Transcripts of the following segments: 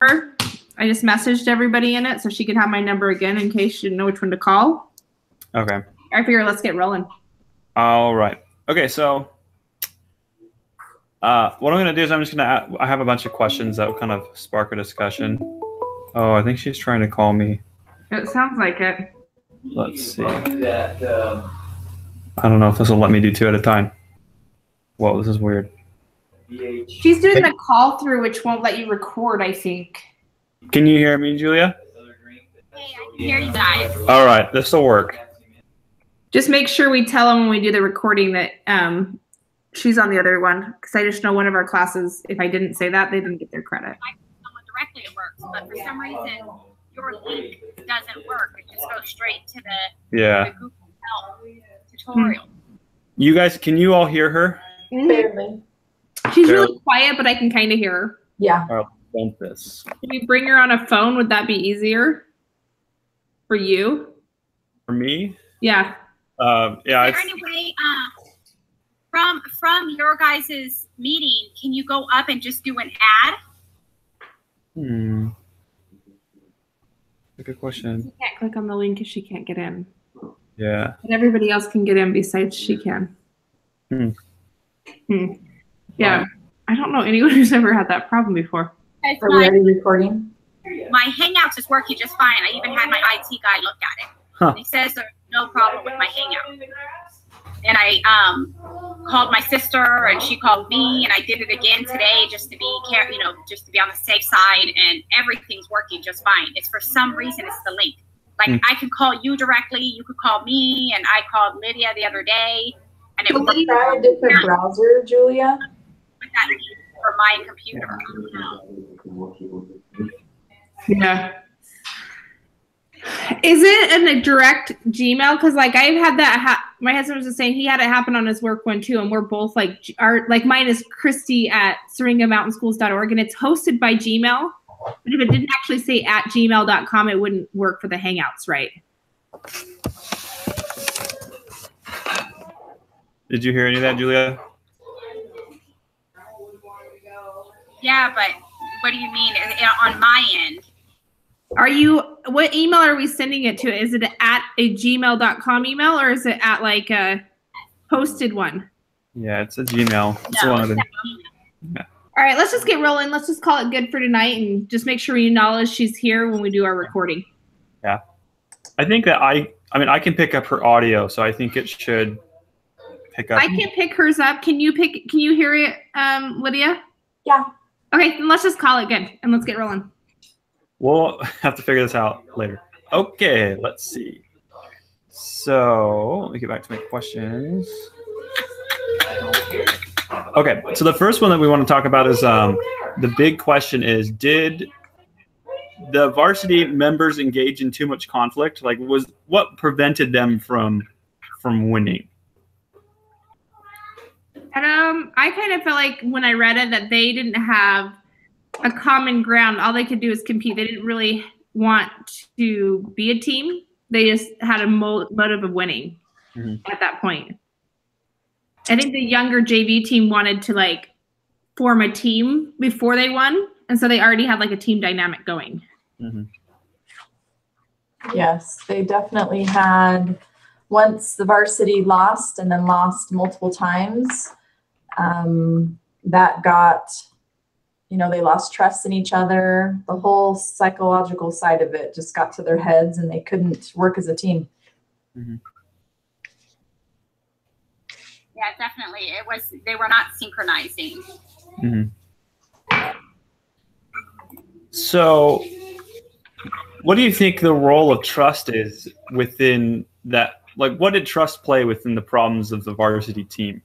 I just messaged everybody in it so she could have my number again in case she didn't know which one to call. Okay. I figure let's get rolling. All right. Okay, so what I'm going to do is I have a bunch of questions that will kind of spark a discussion. Oh, I think she's trying to call me. It sounds like it. Let's see. I don't know if this will let me do 2 at a time. Whoa, this is weird. She's doing the call through, which won't let you record, I think. Can you hear me, Julia? Hey, I can hear you guys. All right, this will work. Just make sure we tell them when we do the recording that she's on the other one, because I just know one of our classes, if I didn't say that, they didn't get their credit. I can someone directly it works, but for some reason your link doesn't work. It just goes straight to the Google Help tutorial. You guys, can you all hear her? Barely. She's really quiet, but I can kind of hear her. Yeah. I'll bump this. Can you bring her on a phone? Would that be easier for you? For me? Yeah. Yeah. Is there any way from your guys' meeting, can you go up and just do an ad? Good question. She can't click on the link if she can't get in. Yeah. But everybody else can get in besides she can. Yeah. I don't know anyone who's ever had that problem before. Are we already recording? My Hangouts is working just fine. I even had my IT guy look at it. Huh. He says there's no problem with my Hangout. And I called my sister, and she called me, and I did it again today just to be just to be on the safe side, and everything's working just fine. It's for some reason it's the link. Like I could call you directly, you could call me, and I called Lydia the other day, and it was try a different browser, Julia. with that link for my computer. Yeah. Is it in a direct Gmail? Because like I've had that. My husband was just saying he had it happen on his work one too, and we're both like mine is Christy at SeringaMountainSchools.org, and it's hosted by Gmail. But if it didn't actually say at gmail.com, it wouldn't work for the Hangouts, right? Did you hear any of that, Julia? Yeah, but what do you mean on my end? What email are we sending it to? Is it at a gmail.com email, or is it at like a posted one? Yeah, it's a Gmail. It's one of the. Yeah. All right, let's just get rolling. Let's just call it good for tonight and just make sure we acknowledge she's here when we do our recording. Yeah. I think that I can pick up her audio, so I think it should pick up. I can pick hers up. Can you hear it, Lydia? Yeah. Okay, then let's just call it good and let's get rolling. We'll have to figure this out later. Okay, let's see. So let me get back to my questions. Okay, so the first one that we want to talk about is the big question is, did the varsity members engage in too much conflict? Like, what prevented them from winning? And I kind of felt like when I read it that they didn't have a common ground. All they could do is compete. They didn't really want to be a team. They just had a motive of winning at that point. I think the younger JV team wanted to like form a team before they won. And so they already had like a team dynamic going. Yes, they definitely had, once the varsity lost and then lost multiple times, that got, they lost trust in each other. The whole psychological side of it just got to their heads and they couldn't work as a team. Yeah, definitely. They were not synchronizing. So what do you think the role of trust is within that? Like, what did trust play within the problems of the varsity team?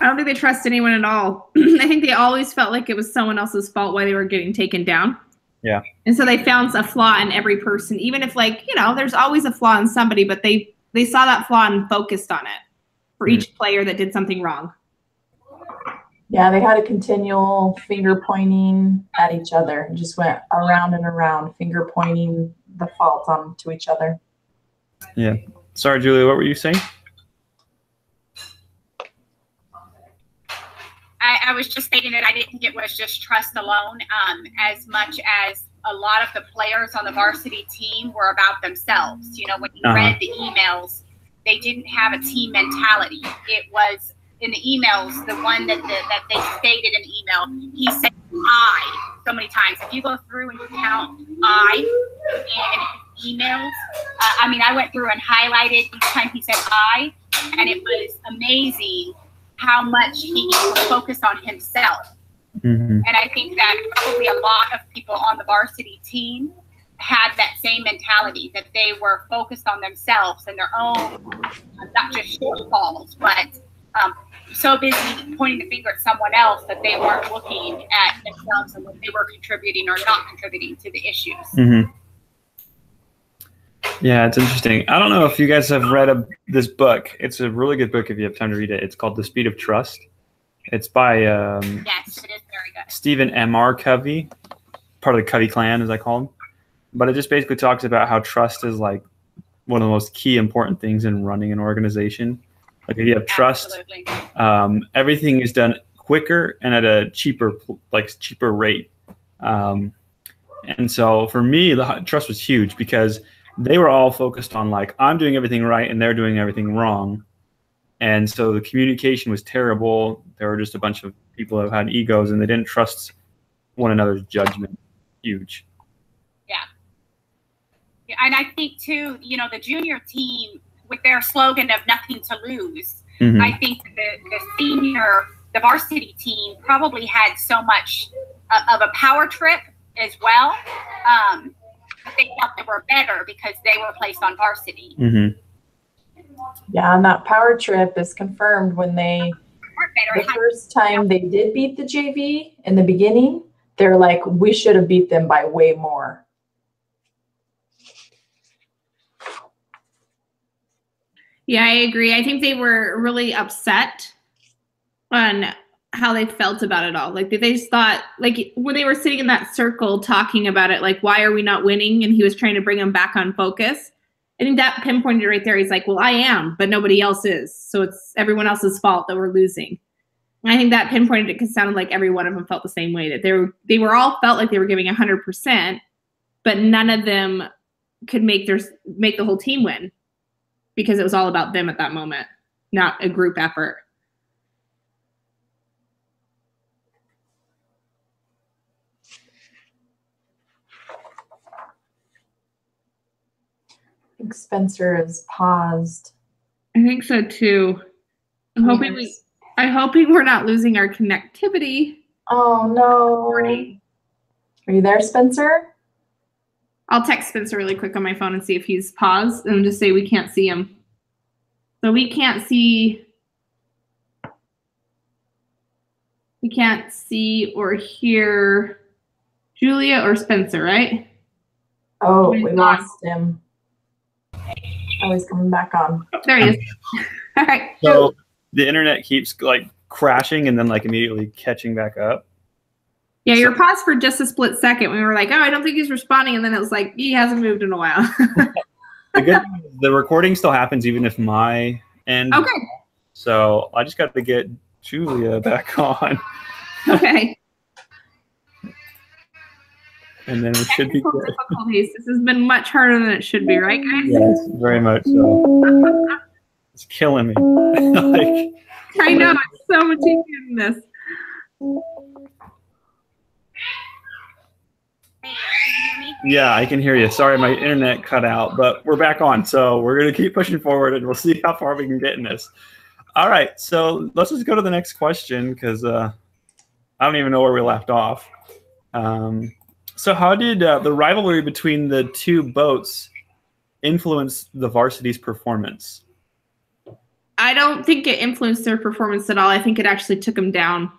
I don't think they trust anyone at all. I think they always felt like it was someone else's fault why they were getting taken down. Yeah. And so they found a flaw in every person, even if there's always a flaw in somebody, but they saw that flaw and focused on it for each player that did something wrong. Yeah, they had a continual finger pointing at each other. It just went around and around, finger pointing the fault onto each other. Yeah. Sorry, Julia, what were you saying? I was just stating that I didn't think it was just trust alone, as much as a lot of the players on the varsity team were about themselves. You know, when you read the emails, they didn't have a team mentality. It was in the emails, the one that they stated in the email, he said I so many times. If you go through and you count I in his emails, I went through and highlighted each time he said I, and it was amazing how much he focused on himself. And I think that probably a lot of people on the varsity team had that same mentality, that they were focused on themselves and their own, not just shortfalls, but so busy pointing the finger at someone else that they weren't looking at themselves and what they were contributing or not contributing to the issues. Yeah, it's interesting. I don't know if you guys have read this book. It's a really good book if you have time to read it. It's called The Speed of Trust. It's by yes, it is very good. Stephen M.R. Covey, part of the Covey clan, as I call him. But it just basically talks about how trust is like one of the most key important things in running an organization. Like if you have trust, everything is done quicker and at a cheaper rate. And so for me, the trust was huge because they were all focused on like, I'm doing everything right and they're doing everything wrong. And so the communication was terrible. There were just a bunch of people who had egos and they didn't trust one another's judgment. Huge. Yeah. And I think too, you know, the junior team with their slogan of nothing to lose, I think the varsity team probably had so much of a power trip as well. They felt they were better because they were placed on varsity. Yeah, and that power trip is confirmed when the first time they did beat the JV in the beginning, they're like, we should have beat them by way more. Yeah, I agree. I think they were really upset on how they felt about it all. Like they just thought, like when they were sitting in that circle talking about it, like, why are we not winning? And he was trying to bring them back on focus. I think that pinpointed right there. He's like, well, I am, but nobody else is. So it's everyone else's fault that we're losing. And I think that pinpointed it because it sounded like every one of them felt the same way, that they were all felt like they were giving 100%, but none of them could make the whole team win because it was all about them at that moment, not a group effort. I think Spencer is paused. I think so too. I'm hoping we're not losing our connectivity. Oh no. Are you there, Spencer? I'll text Spencer really quick on my phone and see if he's paused and just say we can't see him. So we can't see or hear Julia or Spencer, right? Oh, we lost him. Oh, he's coming back on. Oh, there he is. All right. So the internet keeps like crashing and then like immediately catching back up. Yeah, you're paused for just a split second. We were like, oh, I don't think he's responding. And then it was like, he hasn't moved in a while. The recording still happens even if my end. Okay. So I just got to get Julia back on. Okay. And then we should be good. Difficulties. This has been much harder than it should be, right, guys? Yes, very much so. It's killing me. I know. It's so much easier than this. Yeah, I can hear you. Sorry, my internet cut out, but we're back on. So we're going to keep pushing forward and we'll see how far we can get in this. All right. So let's just go to the next question because I don't even know where we left off. So how did the rivalry between the two boats influence the varsity's performance? I don't think it influenced their performance at all. I think it actually took them down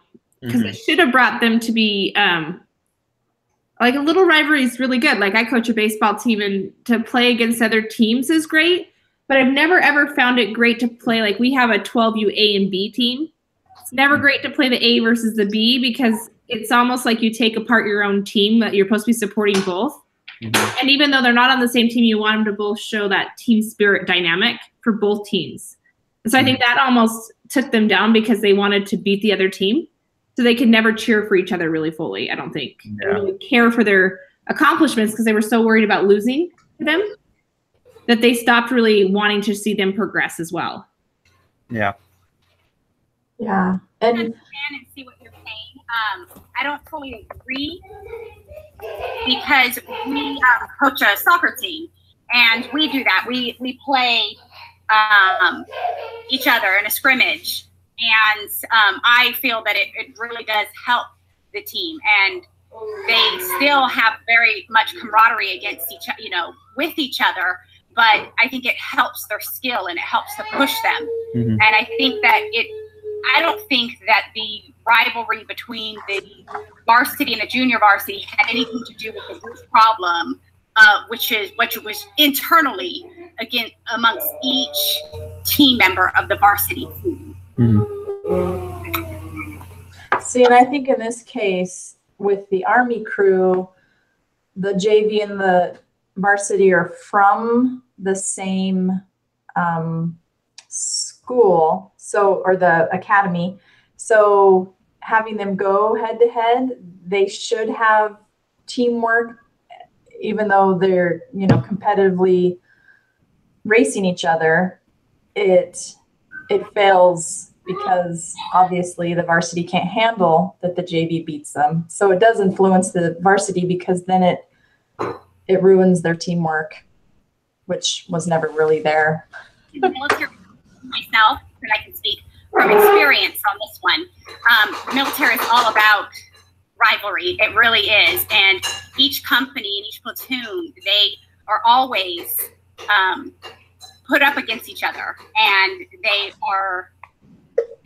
because it should have brought them to be like a little rivalry is really good. Like I coach a baseball team and to play against other teams is great, but I've never ever found it great to play. Like we have a 12U A and B team. It's never great to play the A versus the B because it's almost like you take apart your own team that you're supposed to be supporting both. And even though they're not on the same team, you want them to both show that team spirit dynamic for both teams. And so I think that almost took them down because they wanted to beat the other team. So they could never cheer for each other really fully, I don't think. Yeah. They really care for their accomplishments because they were so worried about losing to them that they stopped really wanting to see them progress as well. Yeah. Yeah. I And understand and see what you're saying. I don't fully agree because we coach a soccer team, and we do that. We play each other in a scrimmage, and I feel that it really does help the team, and they still have very much camaraderie against with each other. But I think it helps their skill and it helps to push them. Mm-hmm. And I think that I don't think that the rivalry between the varsity and the junior varsity had anything to do with the root problem, which was internally amongst each team member of the varsity team. Mm-hmm. see, and I think in this case with the Army crew, the JV and the varsity are from the same school, or the academy. So having them go head to head, they should have teamwork, even though they're, competitively racing each other. It fails because obviously the varsity can't handle that the JV beats them. So it does influence the varsity because then it ruins their teamwork, which was never really there. In the military myself, and I can speak from experience on this one. Military is all about rivalry. It really is. And each company and each platoon, they are always put up against each other, and they are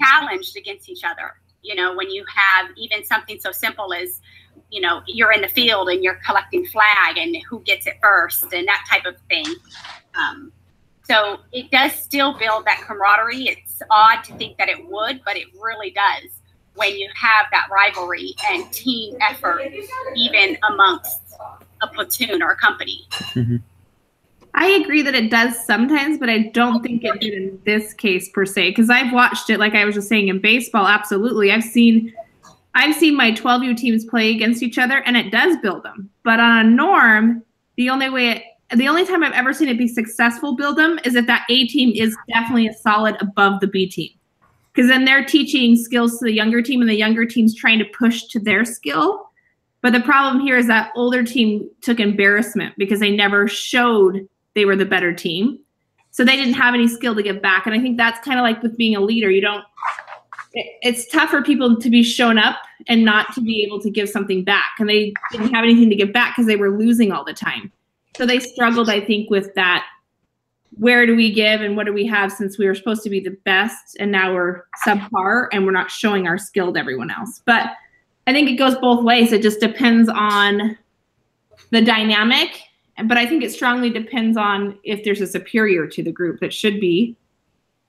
challenged against each other. When you have even something so simple as, you're in the field and you're collecting flag and who gets it first and that type of thing. So it does still build that camaraderie. It's odd to think that it would, but it really does when you have that rivalry and team effort, even amongst a platoon or a company. Mm-hmm. I agree that it does sometimes, but I don't think it did in this case per se, because I've watched it, like I was just saying, in baseball, absolutely. I've seen my 12U teams play against each other, and it does build them. But on a norm, the only time I've ever seen it be successful build them is if that A team is definitely a solid above the B team. Because then they're teaching skills to the younger team, and the younger team's trying to push to their skill. But the problem here is that older team took embarrassment because they never showed they were the better team. So they didn't have any skill to give back. And I think that's kind of like with being a leader. It's tough for people to be shown up and not to be able to give something back. And they didn't have anything to give back because they were losing all the time. So they struggled, I think, with that. Where do we give and what do we have, since we were supposed to be the best and now we're subpar and we're not showing our skill to everyone else. But I think it goes both ways. It just depends on the dynamic. But I think it strongly depends on if there's a superior to the group that should be,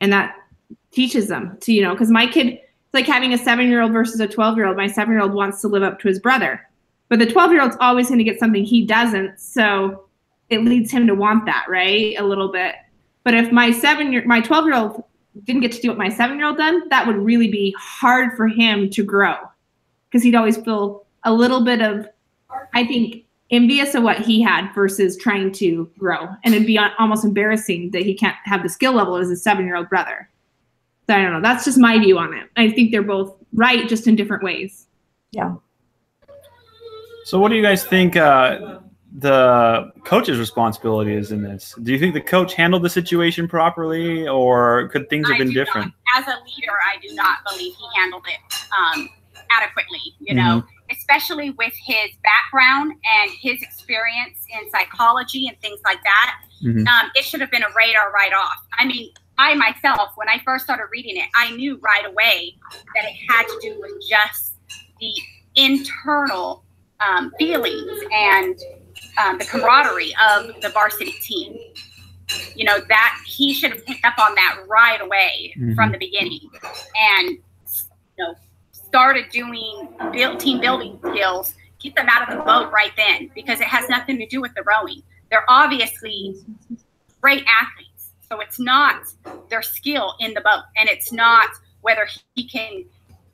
and that teaches them to, because my kid, it's like having a 7-year-old versus a 12-year-old. My 7-year-old wants to live up to his brother, but the 12-year-old's always going to get something he doesn't. So it leads him to want that, right? A little bit. But if my 12-year-old didn't get to do what my 7-year-old done, that would really be hard for him to grow, because he'd always feel a little bit of, I think, envious of what he had versus trying to grow. And it'd be almost embarrassing that he can't have the skill level as his 7-year-old brother. So I don't know. That's just my view on it. I think they're both right, just in different ways. Yeah. So what do you guys think the coach's responsibility is in this? Do you think the coach handled the situation properly, or could things have been different? As a leader, I do not believe he handled it adequately, know, especially with his background and his experience in psychology and things like that. Mm-hmm. It should have been a radar right off. I mean, I myself, when I first started reading it, I knew right away that it had to do with just the internal feelings and the camaraderie of the varsity team. That he should have picked up on that right away from the beginning, and started doing team building skills, get them out of the boat right then, because it has nothing to do with the rowing. They're obviously great athletes, so it's not their skill in the boat, and it's not whether he can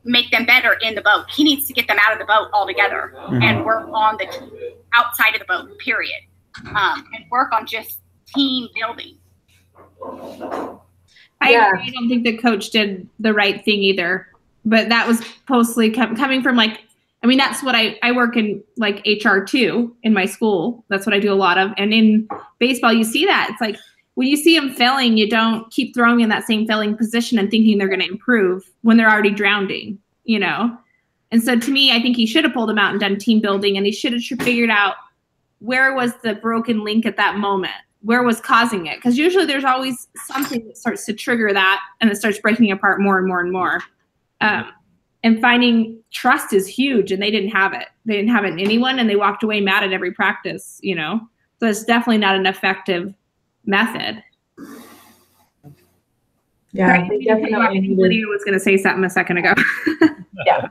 make them better in the boat. He needs to get them out of the boat altogether and work on the outside of the boat, period. And work on just team building. I agree. I don't think the coach did the right thing either. But that was mostly coming from like, I mean, that's what I work in like HR too in my school. That's what I do a lot of. And in baseball, you see that. It's like when you see them failing, you don't keep throwing in that same failing position and thinking they're going to improve when they're already drowning, you know? And so to me, I think he should have pulled them out and done team building, and he should have figured out where was the broken link at that moment, where was causing it. Because usually there's always something that starts to trigger that, and it starts breaking apart more and more and more. And finding trust is huge, and they didn't have it. They didn't have it in anyone, and they walked away mad at every practice, you know? So it's definitely not an effective method. Yeah, right. they definitely Lydia was going to say something a second ago. Yeah.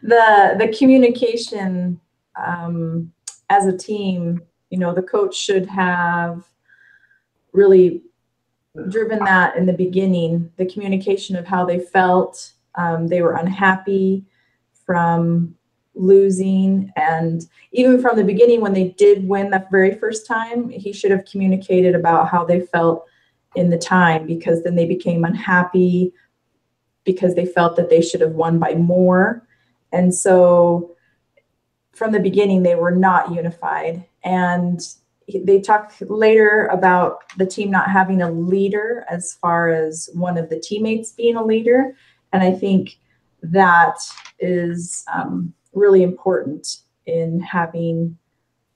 The communication as a team, you know, the coach should have really driven that in the beginning, the communication of how they felt. They were unhappy from losing, and even from the beginning when they did win that very first time, he should have communicated about how they felt in the time, because then they became unhappy because they felt that they should have won by more. And so from the beginning, they were not unified. And they talked later about the team not having a leader as far as one of the teammates being a leader. And I think that is really important in having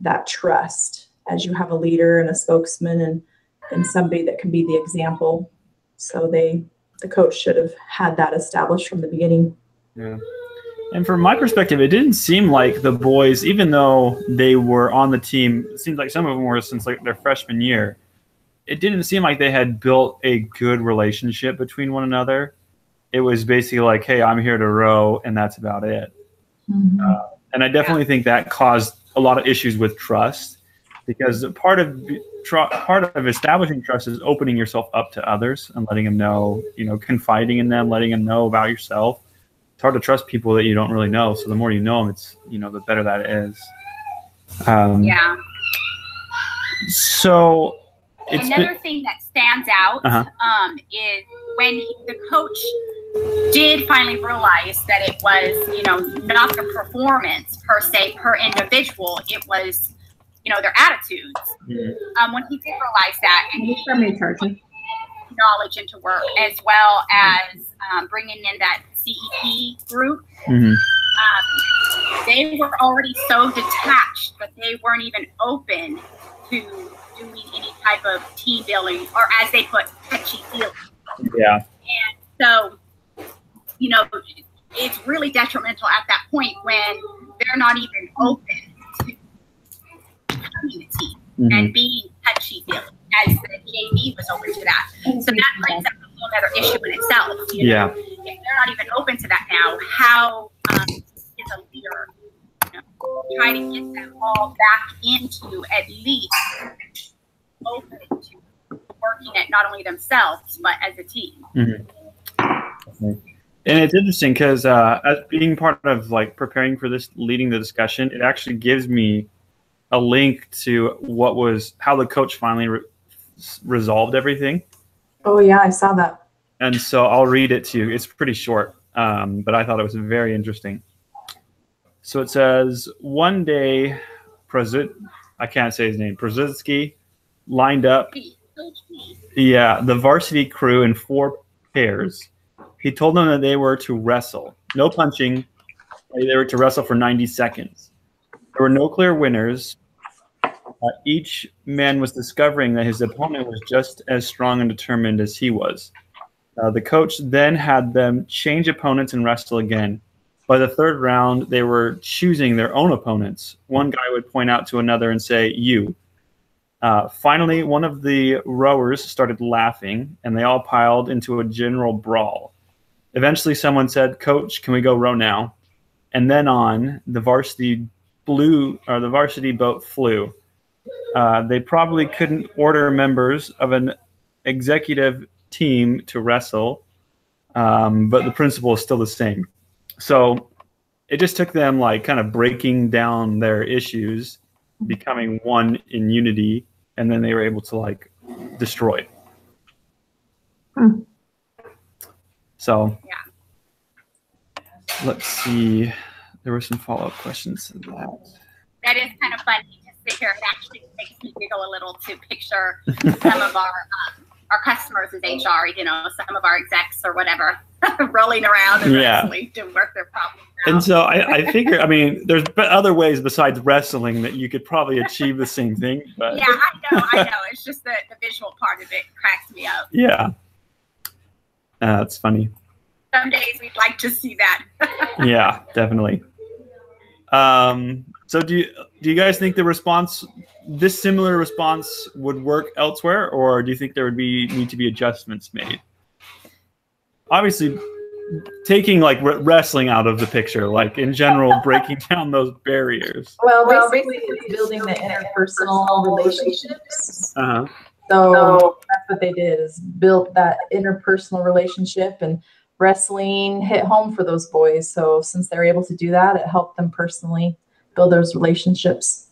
that trust as you have a leader and a spokesman and somebody that can be the example. So the coach should have had that established from the beginning. Yeah. And from my perspective, it didn't seem like the boys, even though they were on the team, it seems like some of them were since like their freshman year, it didn't seem like they had built a good relationship between one another. It was basically like, hey, I'm here to row, and that's about it. Mm-hmm. And I definitely think that caused a lot of issues with trust, because part of establishing trust is opening yourself up to others and letting them know, you know, confiding in them, letting them know about yourself. It's hard to trust people that you don't really know. So the more you know them, it's, you know, the better that is. Yeah. So another thing that stands out is when the coach did finally realize that it was, you know, not the performance per se per individual, it was, you know, their attitudes. Mm-hmm. When he did realize that, and he Charging knowledge into work, as well as bringing in that CEP group. Mm-hmm. They were already so detached that they weren't even open to doing any type of team building, or as they put, touchy feeling. Yeah. And so, you know, it's really detrimental at that point when they're not even open to community and being touchy feeling, as the JV was open to that. So that brings up a whole other issue in itself. You know? If they're not even open to that now, how is a leader, you know, try to get them all back into at least open to working at not only themselves but as a team. Mm-hmm. And it's interesting because as being part of like preparing for this, leading the discussion, it actually gives me a link to how the coach finally resolved everything. Oh yeah, I saw that. And so I'll read it to you. It's pretty short, but I thought it was very interesting. So it says, one day, I can't say his name, Przitsky lined up the varsity crew in 4 pairs. He told them that they were to wrestle. No punching. They were to wrestle for 90 seconds. There were no clear winners. Each man was discovering that his opponent was just as strong and determined as he was. The coach then had them change opponents and wrestle again. By the 3rd round, they were choosing their own opponents. One guy would point out to another and say, "You." Finally, one of the rowers started laughing, and they all piled into a general brawl. Eventually, someone said, "Coach, can we go row now?" And then on, the varsity boat flew. They probably couldn't order members of an executive team to wrestle. but the principle is still the same. So it just took them like kind of breaking down their issues, becoming one in unity, and then they were able to like destroy it. So let's see. There were some follow-up questions to that. That is kind of funny to sit here. It actually makes me giggle a little to picture some of our customers as HR, you know, some of our execs or whatever, rolling around and wrestling to work their problems out. And so I figure, I mean, there's other ways besides wrestling that you could probably achieve the same thing. But yeah, I know. It's just the visual part of it cracks me up. Yeah. That's funny. Some days we'd like to see that. Yeah, definitely. So do you guys think this similar response would work elsewhere, or do you think there would need to be adjustments made? Obviously, taking like wrestling out of the picture, like in general, breaking down those barriers. Well, basically it's building the interpersonal relationships. Uh-huh. So that's what they did, is build that interpersonal relationship, and wrestling hit home for those boys. So since they're able to do that, it helped them personally build those relationships.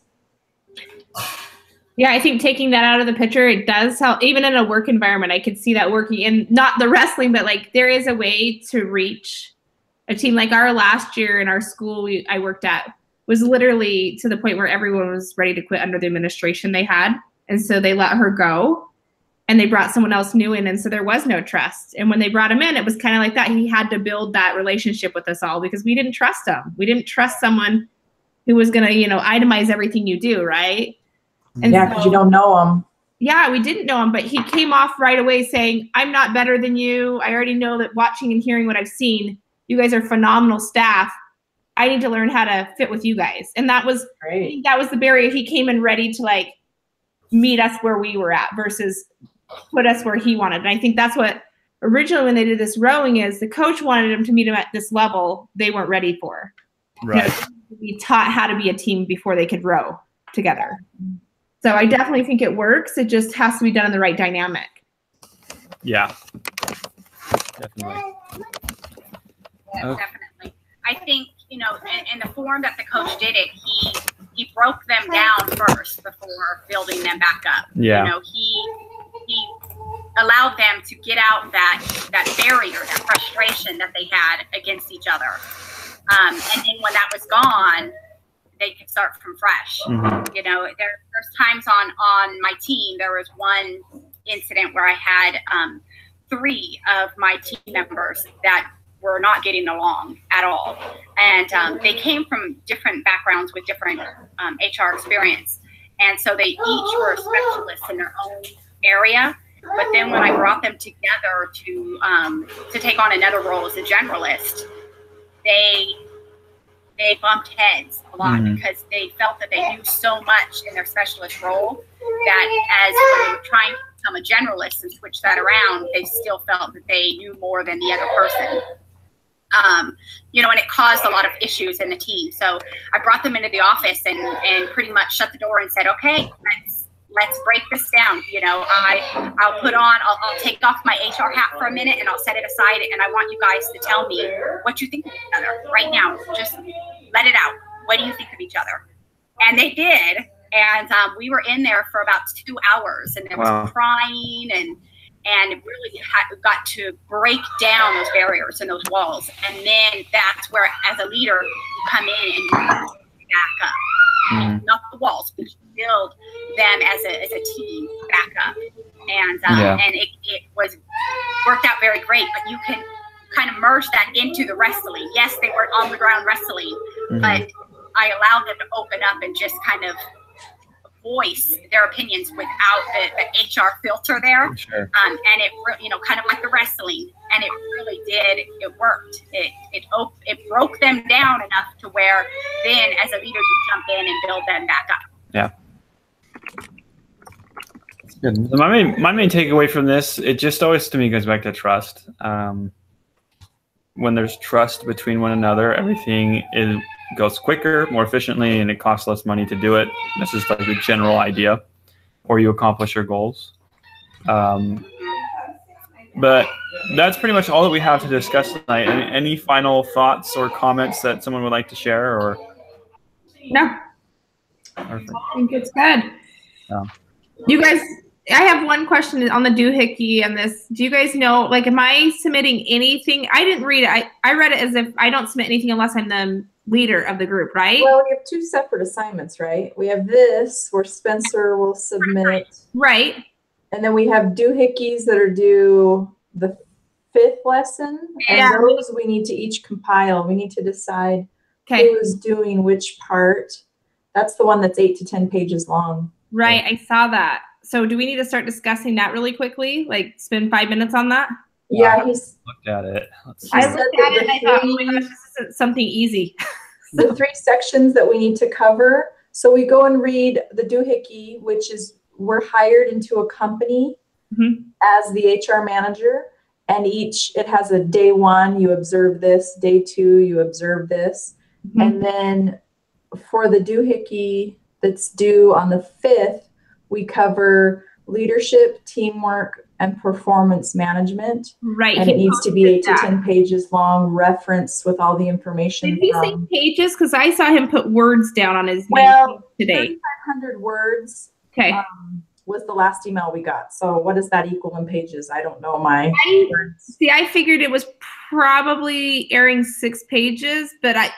Yeah, I think taking that out of the picture, it does help. Even in a work environment, I could see that working in not the wrestling, but like there is a way to reach a team. Like our last year in our school I worked at was literally to the point where everyone was ready to quit under the administration they had. And so they let her go and they brought someone else new in. And so there was no trust. And when they brought him in, it was kind of like that. He had to build that relationship with us all because we didn't trust him. We didn't trust someone who was going to, you know, itemize everything you do, right? And yeah, because you don't know him. Yeah, we didn't know him, but he came off right away saying, I'm not better than you. I already know that watching and hearing what I've seen, you guys are phenomenal staff. I need to learn how to fit with you guys. And that was great. I think that was the barrier. He came in ready to like meet us where we were at versus put us where he wanted. And I think that's what originally when they did this rowing is the coach wanted him to meet him at this level they weren't ready for. Right. You know, we taught how to be a team before they could row together. So I definitely think it works. It just has to be done in the right dynamic. Yeah, definitely. Yeah, definitely. I think, you know, in the form that the coach did it, he broke them down first before building them back up. Yeah. You know, he allowed them to get out that barrier, that frustration that they had against each other. And then when that was gone, they could start from fresh. Mm-hmm. You know, there's times on my team, there was one incident where I had 3 of my team members that were not getting along at all. And they came from different backgrounds with different HR experience. And so they each were specialists in their own area. But then when I brought them together to take on another role as a generalist, they bumped heads a lot because they felt that they knew so much in their specialist role that as when they were trying to become a generalist and switch that around, they still felt that they knew more than the other person. You know, and it caused a lot of issues in the team. So I brought them into the office and pretty much shut the door and said, okay, let's break this down. You know, I'll take off my HR hat for a minute and I'll set it aside. And I want you guys to tell me what you think of each other right now. Just let it out. What do you think of each other? And they did. And we were in there for about 2 hours and there was crying and it really got to break down those barriers and those walls. And then that's where, as a leader, you come in and you back up. Not the walls, but you build them as a team back up. And and it was worked out very great, but you can kind of merge that into the wrestling. Yes, they were on the ground wrestling, but I allowed them to open up and just kind of voice their opinions without the HR filter there. Sure. And it, you know, kind of like the wrestling, and it really did. It worked. It broke them down enough to where then, as a leader, you jump in and build them back up. Yeah. That's good. So my main takeaway from this, it just always to me goes back to trust. When there's trust between one another, everything goes quicker, more efficiently, and it costs less money to do it. This is like the general idea, or you accomplish your goals. But that's pretty much all that we have to discuss tonight. Any final thoughts or comments that someone would like to share? Or No. Perfect. I think it's good. Yeah. You guys, I have one question on the doohickey and this. Do you guys know, like, am I submitting anything? I didn't read it. I read it as if I don't submit anything unless I'm the leader of the group, right? Well, we have two separate assignments, right? We have this where Spencer will submit. Right. And then we have doohickeys that are due the 5th lesson. Yeah. And those we need to each compile. We need to decide Okay. who is doing which part. That's the one that's 8 to 10 pages long. Right. I saw that. So do we need to start discussing that really quickly? Like spend 5 minutes on that? Yeah, he's Looked at it. Let's see. I looked at it and I thought, oh my gosh, this isn't something easy. the 3 sections that we need to cover. So we go and read the doohickey, which is we're hired into a company as the HR manager, and it has a day 1, you observe this, day 2, you observe this. And then for the doohickey that's due on the 5th, we cover leadership, teamwork, and performance management. Right. And He it needs to be posted 8 to 10 pages long, reference with all the information. Did he say from, pages? Because I saw him put words down on his well, name today. 3,500 words Okay. was the last email we got. So what does that equal in pages? I don't know my words. I figured it was probably airing 6 pages, but I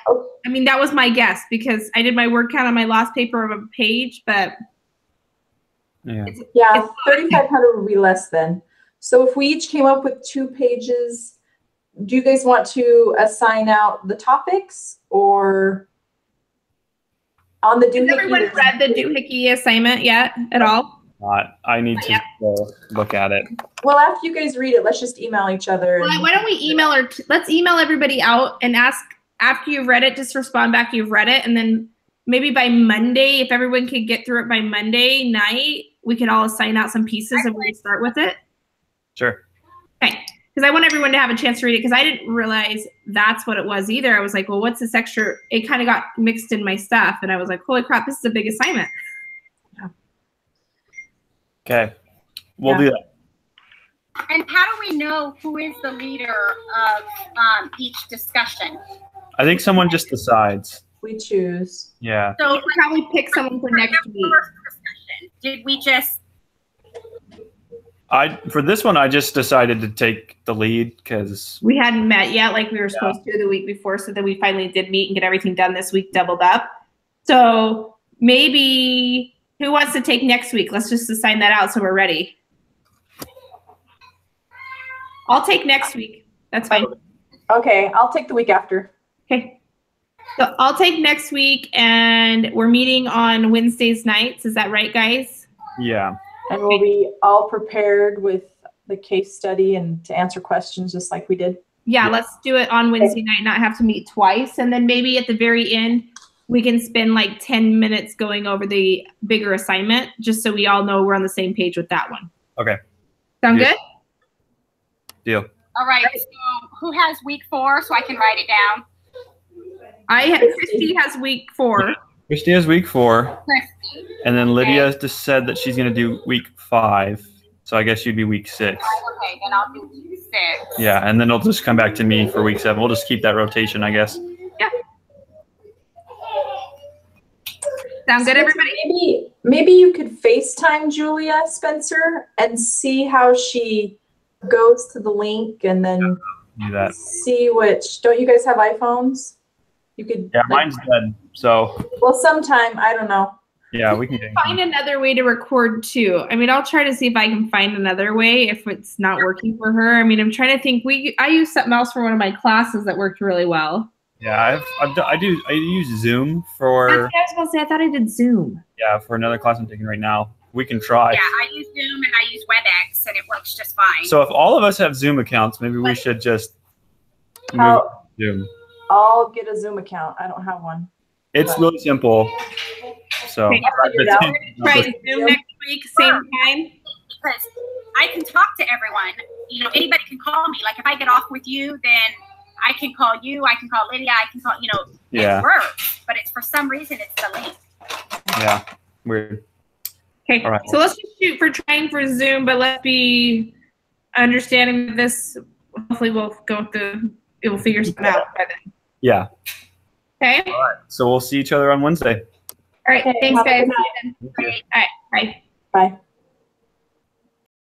mean, that was my guess because I did my word count on my last paper of a page, but Yeah. Yeah, 3,500 would be less than. So if we each came up with 2 pages, do you guys want to assign out the topics or on the has doohickey? everyone read the doohickey assignment yet at all? I need to go look at it. Well, after you guys read it, let's just email each other. Well, why don't we email her? Let's email everybody out and ask after you've read it, just respond back you've read it. And then maybe by Monday, if everyone could get through it by Monday night, we can all assign out some pieces and we can start with it. Sure. Okay. Because I want everyone to have a chance to read it because I didn't realize that's what it was either. I was like, well, what's this extra? It kind of got mixed in my stuff. And I was like, holy crap, this is a big assignment. Okay. We'll do that. And how do we know who is the leader of each discussion? I think someone just decides. We choose. Yeah. So We can probably pick someone for next week. first discussion, did we just? For this one, I just decided to take the lead because We hadn't met yet like we were supposed to the week before. So then we finally did meet and get everything done this week, doubled up. So maybe who wants to take next week? Let's just assign that out so we're ready. I'll take next week. That's fine. Okay, I'll take the week after. Okay. So I'll take next week and we're meeting on Wednesdays nights. Is that right, guys? yeah. And we'll be all prepared with the case study and to answer questions just like we did. Yeah, let's do it on Wednesday night, not have to meet twice. And then maybe at the very end, we can spend like 10 minutes going over the bigger assignment, just so we all know we're on the same page with that one. Okay. Sound Yeah. good? Deal. All right. So who has week 4 so I can write it down? Christy has week 4. Christy has week 4. Christy. And then Lydia just said that she's going to do week 5. So I guess you'd be week 6. Okay, then I'll do 6. Yeah. And then it'll just come back to me for week 7. We'll just keep that rotation, I guess. Yeah. Sound good, everybody? Maybe you could FaceTime Julia, Spencer, and see how she goes to the link and then Do that. see which. Don't you guys have iPhones? You could. Yeah, mine's dead. So Well, sometime, I don't know. yeah, we can get Find another way to record too. I mean, I'll try to see if I can find another way if it's not working for her. I mean, I'm trying to think. I used something else for one of my classes that worked really well. Yeah, I use Zoom That's for what I was going to say. I thought I did Zoom. for another class I'm taking right now. We can try. Yeah, I use Zoom and I use WebEx and it works just fine. So if all of us have Zoom accounts, maybe we should just move How- to Zoom. I'll get a Zoom account. I don't have one. It's really simple. So Okay, Try Zoom next week, same time. Because I can talk to everyone. You know, anybody can call me. Like if I get off with you, then I can call you. I can call Lydia. I can call, Yeah. It works. But it's for some reason it's the link. yeah, weird. Okay, All right. so let's just shoot for trying for Zoom, but let's be understanding of this. Hopefully we'll we'll figure something out by then. Yeah. Okay. All right. So we'll see each other on Wednesday. All right. Okay, Thanks, have a guys. good night. All right. Bye. Bye.